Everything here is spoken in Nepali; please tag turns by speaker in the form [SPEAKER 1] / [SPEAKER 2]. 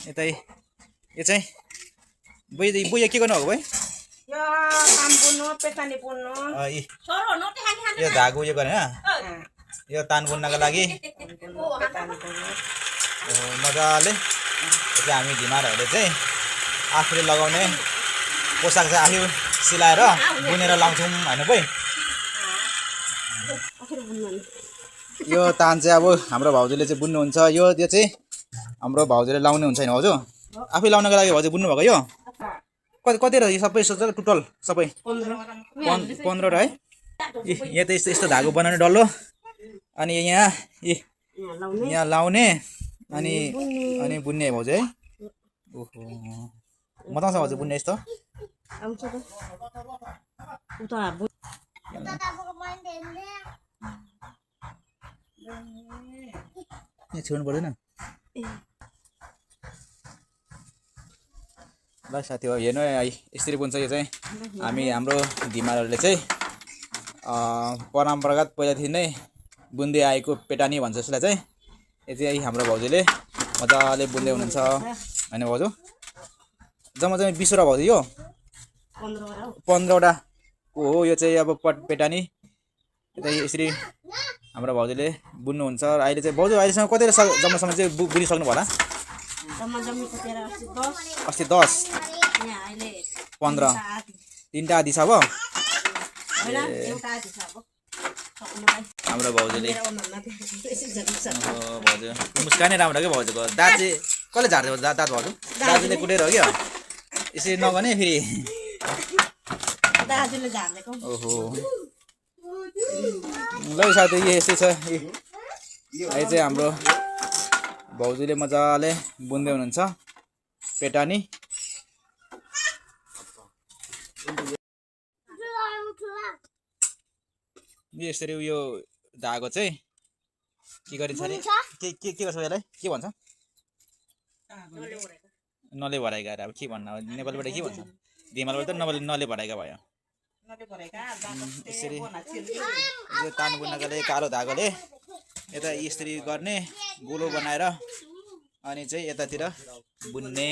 [SPEAKER 1] यतै यो चाहिँ बुझ्यो के गर्नु हो भाइ
[SPEAKER 2] यो काम बुन्नु पेटानी बुन्नु
[SPEAKER 1] यो धागो उयो गर्ने यो तान बुन्नको लागि
[SPEAKER 2] पेटानी बुन्नु
[SPEAKER 1] मजाले हामी धिमारहरूले चाहिँ आफूले लगाउने पोसाक चाहिँ आफू सिलाएर बुनेर लाउँछौँ होइन भाइ यो तान चाहिँ अब हाम्रो भाउजूले चाहिँ बुन्नुहुन्छ यो चाहिँ हाम्रो भाउजूले लाउने हुन्छ होइन भाउजू आफै लाउनको लागि भाउजू बुन्नु भएको यो कति र यो सबै टोटल सबै 15 है यहाँ त यस्तो धागो बनाउने डल्लो अनि यहाँ लाउने अनि बुन्ने भाउजू है ओहो मजा आउँछ भाउजू बुन्ने यस्तो छेड्नु पर्दैन ल साथी हो हेर्नु है यसरी बुन्छ यो चाहिँ हाम्रो धिमारहरूले चाहिँ परम्परागत पहिलादेखि नै बुन्दै आएको पेटानी भन्छ यसलाई चाहिँ यो चाहिँ हाम्रो भाउजूले मजाले बुन्दै हुनुहुन्छ होइन भाउजू जम्मा 20वटा भाउजू यो 15वटा हो यो चाहिँ अब पेटानी यता यसरी हाम्रो भाउजूले बुन्नुहुन्छ र अहिले चाहिँ भाउजू अहिलेसम्म कति जम्मासम्म चाहिँ बुनिसक्नु होला अस्ति 10 15 3टा आधी छ अब हाम्रो भाउजूले भाउजू मुस्कानै राम्रो क्या भाउजूको दाँत चाहिँ कसले झार्दै दाँत भाउजू दाजुले कुटेर हो क्या यसरी नगर्ने फेरि ओहो ल साथी यस्तै छ अहिले चाहिँ हाम्रो भाउजूले मजाले बुन्दै हुनुहुन्छ पेटानी यसरी उयो धागो चाहिँ के गरिन्छ अरे के गर्छ यसलाई के भन्छ नले भराइका अब के भन्नु नेपालबाट के भन्छ धिमालबाट त नले भराइका भयो यसरी यो तान बुन्नको लागि कालो धागोले यता यसरी गर्ने गोलो बनाएर अनि चाहिँ यतातिर बुन्ने